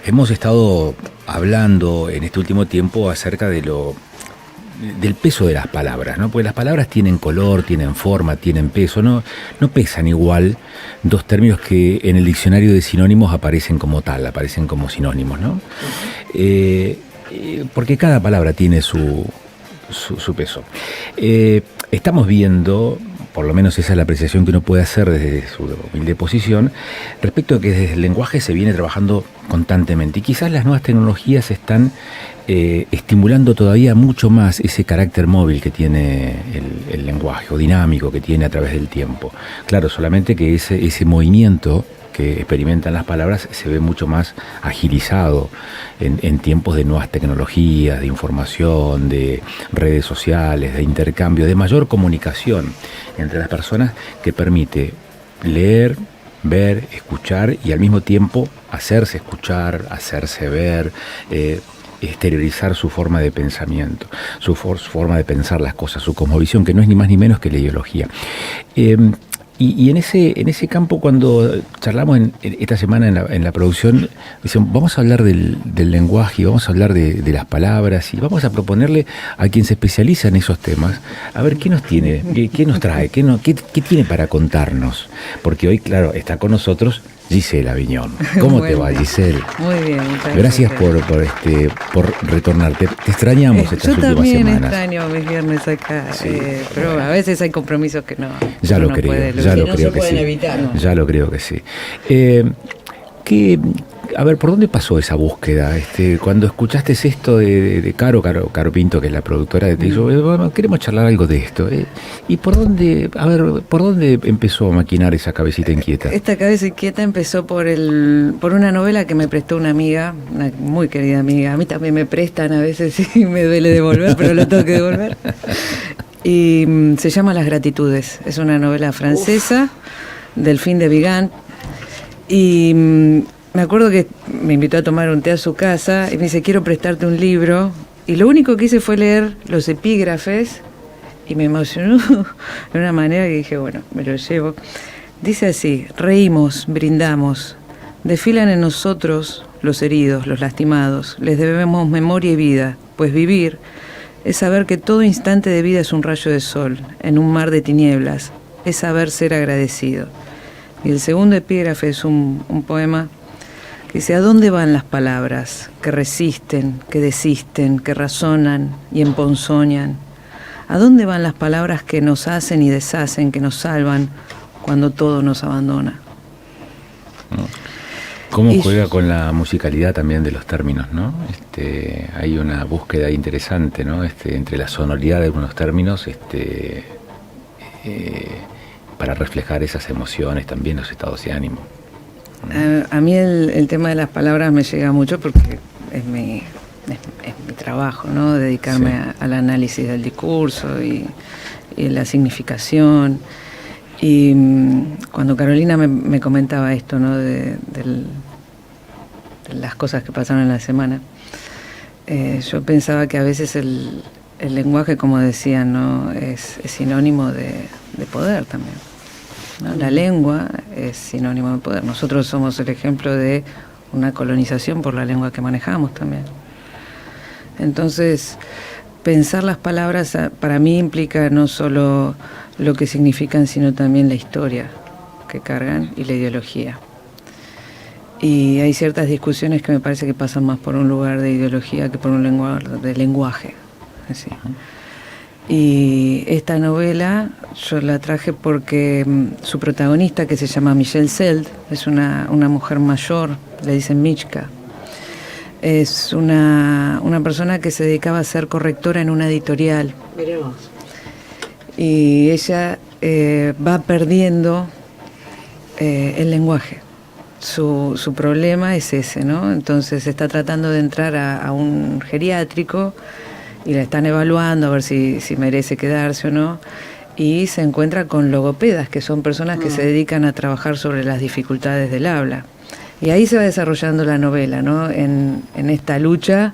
Hemos estado hablando en este último tiempo acerca del peso de las palabras, ¿no? Porque las palabras tienen color, tienen forma, tienen peso, no pesan igual dos términos que en el diccionario de sinónimos aparecen como tal, aparecen como sinónimos, ¿no? Porque cada palabra tiene su peso. Estamos viendo, por lo menos esa es la apreciación que uno puede hacer desde su humilde posición, respecto a que desde el lenguaje se viene trabajando constantemente y quizás las nuevas tecnologías están estimulando todavía mucho más ese carácter móvil que tiene el lenguaje o dinámico que tiene a través del tiempo. Claro, solamente que ese movimiento que experimentan las palabras se ve mucho más agilizado en tiempos de nuevas tecnologías, de información, de redes sociales, de intercambio, de mayor comunicación entre las personas que permite leer, ver, escuchar y al mismo tiempo hacerse escuchar, hacerse ver, exteriorizar su forma de pensamiento, su forma de pensar las cosas, su cosmovisión, que no es ni más ni menos que la ideología. Y en ese campo, cuando charlamos esta semana en la producción, decíamos, vamos a hablar del lenguaje, vamos a hablar de las palabras y vamos a proponerle a quien se especializa en esos temas, a ver qué nos tiene, qué nos trae, qué tiene para contarnos. Porque hoy, claro, está con nosotros Giselle Aviñón. ¿Cómo te va, Giselle? Muy bien. Gracias por retornarte. Te extrañamos estas últimas semanas. Yo también extraño mis viernes acá, sí, pero a veces hay compromisos que no. Ya lo creo, ya lo creo que sí. Ya lo creo que sí. A ver, ¿por dónde pasó esa búsqueda? Cuando escuchaste esto de Caro Pinto, que es la productora, te dijo, bueno, queremos charlar algo de esto. ¿Y por dónde empezó a maquinar esa cabecita inquieta? Esta cabeza inquieta empezó por una novela que me prestó una amiga, una muy querida amiga. A mí también me prestan a veces y me duele devolver, pero lo tengo que devolver. Y se llama Las Gratitudes. Es una novela francesa, Delphine de Vigan. Y me acuerdo que me invitó a tomar un té a su casa y me dice, quiero prestarte un libro. Y lo único que hice fue leer los epígrafes y me emocionó de una manera que dije, bueno, me lo llevo. Dice así: reímos, brindamos, desfilan en nosotros los heridos, los lastimados, les debemos memoria y vida, pues vivir es saber que todo instante de vida es un rayo de sol en un mar de tinieblas, es saber ser agradecido. Y el segundo epígrafe es un poema que dice, ¿a dónde van las palabras que resisten, que desisten, que razonan y emponzoñan? ¿A dónde van las palabras que nos hacen y deshacen, que nos salvan cuando todo nos abandona? ¿Cómo juega con la musicalidad también de los términos, ¿no? Hay una búsqueda interesante, ¿no? Entre la sonoridad de algunos términos, para reflejar esas emociones también, los estados de ánimo. A mí el tema de las palabras me llega mucho porque es mi trabajo, ¿no? Dedicarme al análisis del discurso y la significación. Y cuando Carolina me comentaba esto, ¿no? de las cosas que pasaron en la semana, yo pensaba que a veces el lenguaje, como decían, ¿no? es sinónimo de poder también, ¿no? La lengua es sinónimo de poder. Nosotros somos el ejemplo de una colonización por la lengua que manejamos también. Entonces, pensar las palabras para mí implica no solo lo que significan, sino también la historia que cargan y la ideología. Y hay ciertas discusiones que me parece que pasan más por un lugar de ideología que por un lenguaje. Así. Y esta novela yo la traje porque su protagonista, que se llama Michelle Seld, es una mujer mayor, le dicen Michka. Es una persona que se dedicaba a ser correctora en una editorial. Veremos. Y ella va perdiendo el lenguaje. Su problema es ese, ¿no? Entonces está tratando de entrar a un geriátrico y la están evaluando a ver si merece quedarse o no, y se encuentra con logopedas, que son personas que se dedican a trabajar sobre las dificultades del habla. Y ahí se va desarrollando la novela, ¿no? En esta lucha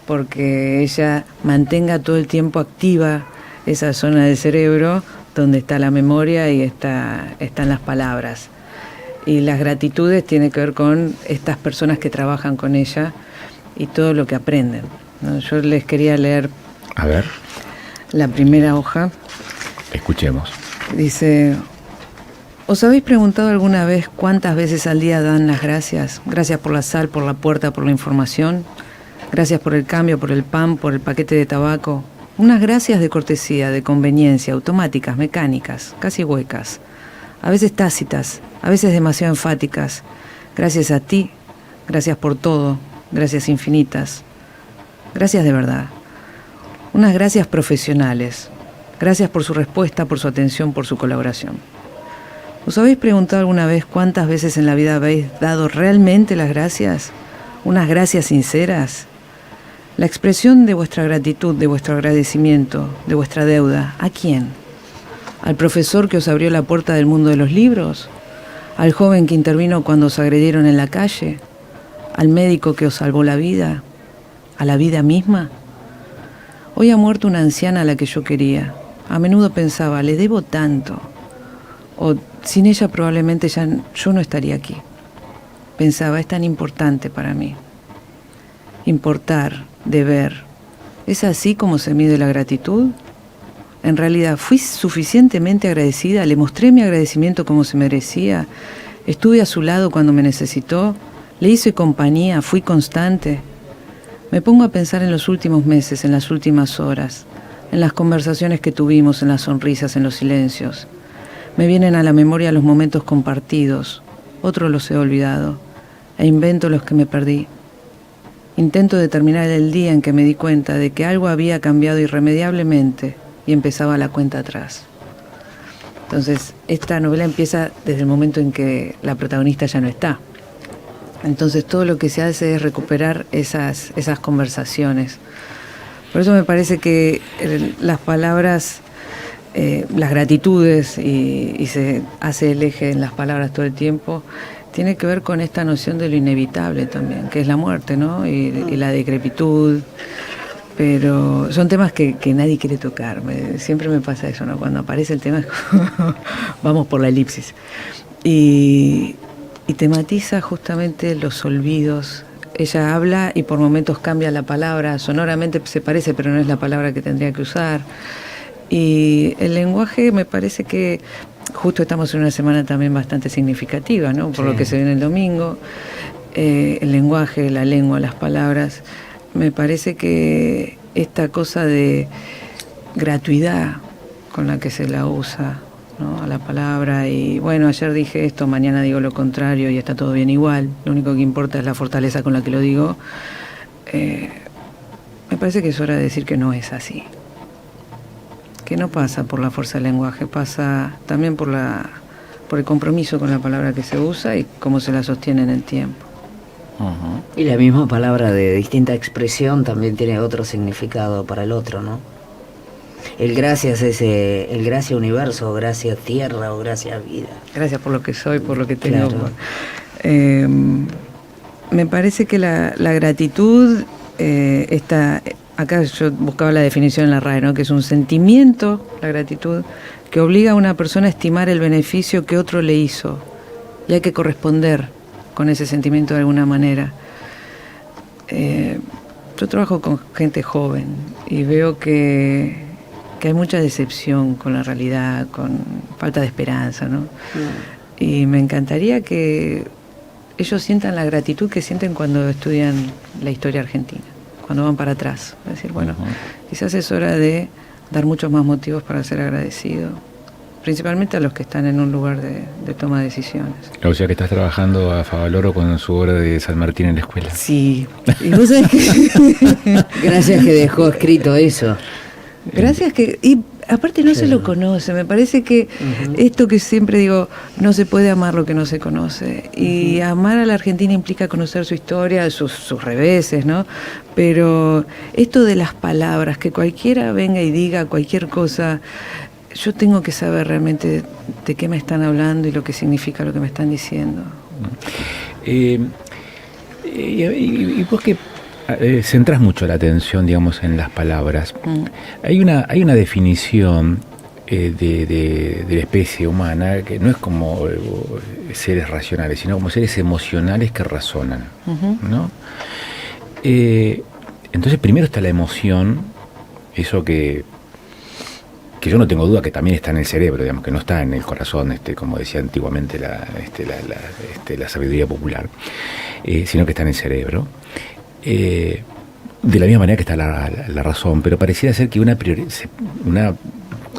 porque ella mantenga todo el tiempo activa esa zona del cerebro donde está la memoria y están las palabras. Y las gratitudes tienen que ver con estas personas que trabajan con ella y todo lo que aprenden, ¿no? Yo les quería leer, A ver, la primera hoja. escuchemos. Dice: ¿os habéis preguntado alguna vez cuántas veces al día dan las gracias? Gracias por la sal, por la puerta, por la información. Gracias por el cambio, por el pan, por el paquete de tabaco. Unas gracias de cortesía, de conveniencia, automáticas, mecánicas, casi huecas. A veces tácitas, a veces demasiado enfáticas. Gracias a ti, gracias por todo, gracias infinitas. Gracias de verdad. Unas gracias profesionales. Gracias por su respuesta, por su atención, por su colaboración. ¿Os habéis preguntado alguna vez cuántas veces en la vida habéis dado realmente las gracias? ¿Unas gracias sinceras? La expresión de vuestra gratitud, de vuestro agradecimiento, de vuestra deuda, ¿a quién? ¿Al profesor que os abrió la puerta del mundo de los libros? ¿Al joven que intervino cuando os agredieron en la calle? ¿Al médico que os salvó la vida? ¿A la vida misma? Hoy ha muerto una anciana a la que yo quería. A menudo pensaba, le debo tanto. O sin ella probablemente ya yo no estaría aquí. Pensaba, es tan importante para mí. Importar, deber. ¿Es así como se mide la gratitud? En realidad, ¿fui suficientemente agradecida? ¿Le mostré mi agradecimiento como se merecía? ¿Estuve a su lado cuando me necesitó? ¿Le hice compañía? ¿Fui constante? Me pongo a pensar en los últimos meses, en las últimas horas, en las conversaciones que tuvimos, en las sonrisas, en los silencios. Me vienen a la memoria los momentos compartidos, otros los he olvidado, e invento los que me perdí. Intento determinar el día en que me di cuenta de que algo había cambiado irremediablemente y empezaba la cuenta atrás. Entonces, esta novela empieza desde el momento en que la protagonista ya no está. Entonces, todo lo que se hace es recuperar esas conversaciones. Por eso me parece que las palabras, las gratitudes, y se hace el eje en las palabras todo el tiempo, tiene que ver con esta noción de lo inevitable también, que es la muerte, ¿no? Y la decrepitud. Pero son temas que nadie quiere tocar. Siempre me pasa eso, ¿no? Cuando aparece el tema, vamos por la elipsis. Y tematiza justamente los olvidos. Ella habla y por momentos cambia la palabra. Sonoramente se parece, pero no es la palabra que tendría que usar. Y el lenguaje me parece que justo estamos en una semana también bastante significativa, ¿no? Por lo que se viene el domingo. El lenguaje, la lengua, las palabras. Me parece que esta cosa de gratuidad con la que se la usa, ¿no? A la palabra, y bueno, ayer dije esto, mañana digo lo contrario y está todo bien igual, lo único que importa es la fortaleza con la que lo digo. Me parece que es hora de decir que no es así, que no pasa por la fuerza del lenguaje, pasa también por el compromiso con la palabra que se usa y cómo se la sostiene en el tiempo. Uh-huh. Y la misma palabra de distinta expresión también tiene otro significado para el otro, ¿no? El gracias es el gracias universo, o gracias tierra, o gracias vida. Gracias por lo que soy, por lo que tengo. Claro. Me parece que la gratitud está... Acá yo buscaba la definición en la RAE, ¿no? Que es un sentimiento, la gratitud, que obliga a una persona a estimar el beneficio que otro le hizo. Y hay que corresponder con ese sentimiento de alguna manera. Yo trabajo con gente joven y veo que hay mucha decepción con la realidad, con falta de esperanza, ¿no? Y me encantaría que ellos sientan la gratitud que sienten cuando estudian la historia argentina, cuando van para atrás. Es decir, bueno, quizás es hora de dar muchos más motivos para ser agradecido, principalmente a los que están en un lugar de toma de decisiones. O sea que estás trabajando a Favaloro con su obra de San Martín en la escuela. Sí, y vos sabés que... Gracias que dejó escrito eso. Gracias que... Y aparte no se lo conoce, me parece que esto que siempre digo, no se puede amar lo que no se conoce. Y amar a la Argentina implica conocer su historia, sus reveses, ¿no? Pero esto de las palabras, que cualquiera venga y diga cualquier cosa... Yo tengo que saber realmente de qué me están hablando y lo que significa lo que me están diciendo. Y vos que centrás mucho la atención, digamos, en las palabras. Hay una definición de la especie humana, que no es como seres racionales, sino como seres emocionales que razonan, ¿no? Entonces primero está la emoción, eso que yo no tengo duda que también está en el cerebro, digamos, que no está en el corazón, como decía antiguamente la sabiduría popular, sino que está en el cerebro. De la misma manera que está la razón, pero pareciera ser que una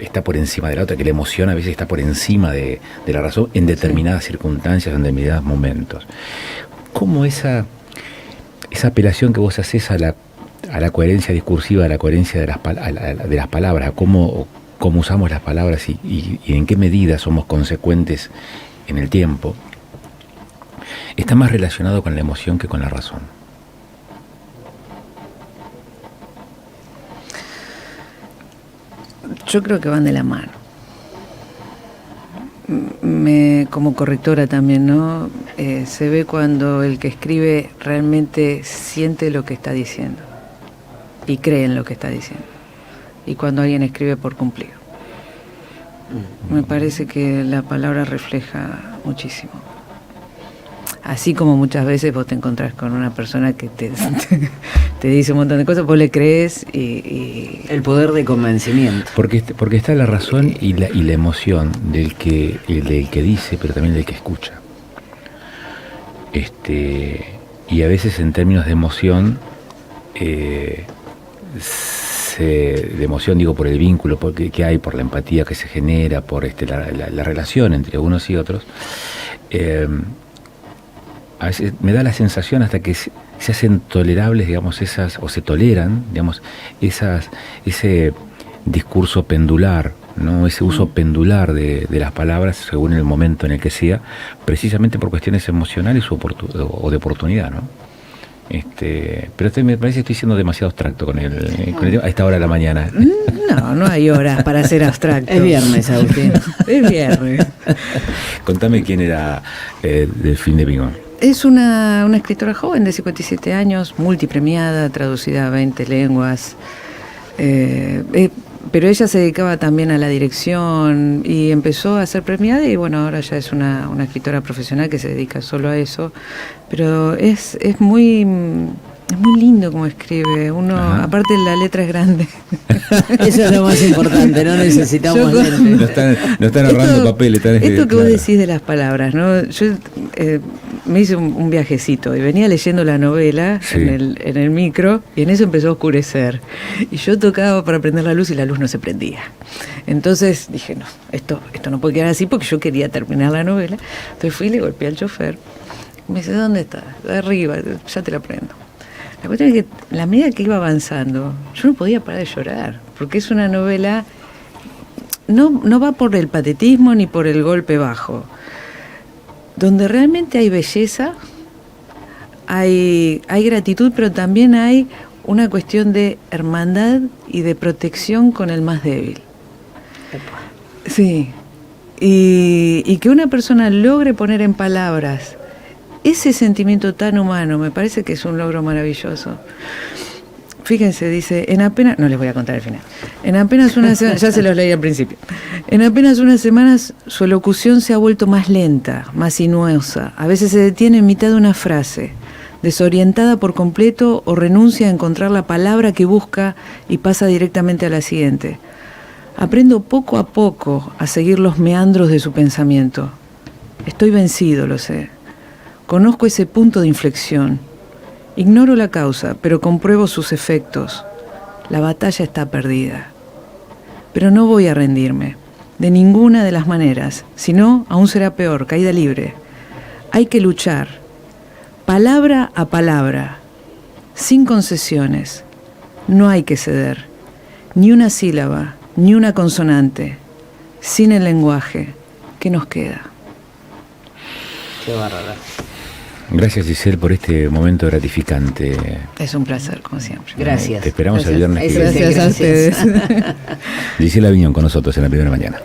está por encima de la otra, que la emoción a veces está por encima de la razón en determinadas circunstancias, en determinados momentos. ¿Cómo esa apelación que vos haces a la coherencia discursiva, a la coherencia de las palabras, cómo usamos las palabras y en qué medida somos consecuentes en el tiempo, está más relacionado con la emoción que con la razón? Yo creo que van de la mano. Como correctora también, ¿no? Se ve cuando el que escribe realmente siente lo que está diciendo y cree en lo que está diciendo. Y cuando alguien escribe por cumplir. Me parece que la palabra refleja muchísimo. Así como muchas veces vos te encontrás con una persona que te dice un montón de cosas, vos le crees y... El poder de convencimiento. Porque está la razón y la emoción del que dice, pero también del que escucha. Y a veces en términos de emoción, de emoción digo por el vínculo que hay, por la empatía que se genera, por la relación entre unos y otros, a veces me da la sensación hasta que se hacen tolerables, digamos, o se toleran, digamos, ese discurso pendular, ¿no? Ese uso pendular de las palabras según el momento en el que sea, precisamente por cuestiones emocionales o de oportunidad, ¿no? Pero me parece que estoy siendo demasiado abstracto con el tema a esta hora de la mañana. No hay horas para ser abstracto. Es viernes, Agustín. Es viernes. Contame quién era Delfín de Vigan. Es una escritora joven de 57 años, multipremiada, traducida a 20 lenguas. Pero ella se dedicaba también a la dirección y empezó a ser premiada y bueno, ahora ya es una escritora profesional que se dedica solo a eso. Pero es muy lindo como escribe. Ajá. Aparte la letra es grande. Eso es lo más importante, no necesitamos gente. No están ahorrando papel. Esto que vos decís de las palabras, ¿no? Yo me hice un viajecito y venía leyendo la novela sí. en el micro y en eso empezó a oscurecer. Y yo tocaba para prender la luz y la luz no se prendía. Entonces dije, no, esto no puede quedar así porque yo quería terminar la novela. Entonces fui y le golpeé al chofer. Me dice, ¿dónde está? Arriba, ya te la prendo. La cuestión es que la medida que iba avanzando, yo no podía parar de llorar, porque es una novela, no va por el patetismo ni por el golpe bajo, donde realmente hay belleza, hay gratitud, pero también hay una cuestión de hermandad y de protección con el más débil. Sí, y que una persona logre poner en palabras ese sentimiento tan humano, me parece que es un logro maravilloso. Fíjense, dice, no les voy a contar el final. En apenas una semana, ya se los leí al principio. En apenas unas semanas su elocución se ha vuelto más lenta, más sinuosa. A veces se detiene en mitad de una frase, desorientada por completo o renuncia a encontrar la palabra que busca y pasa directamente a la siguiente. Aprendo poco a poco a seguir los meandros de su pensamiento. Estoy vencido, lo sé. Conozco ese punto de inflexión. Ignoro la causa, pero compruebo sus efectos. La batalla está perdida. Pero no voy a rendirme, de ninguna de las maneras, si no, aún será peor, caída libre. Hay que luchar, palabra a palabra, sin concesiones. No hay que ceder, ni una sílaba, ni una consonante, sin el lenguaje. ¿Qué nos queda? Qué bárbaro. Gracias, Giselle, por este momento gratificante. Es un placer, como siempre. Gracias. Te esperamos el viernes que viene. Gracias a ustedes. Giselle Aviñón con nosotros en La Primera Mañana.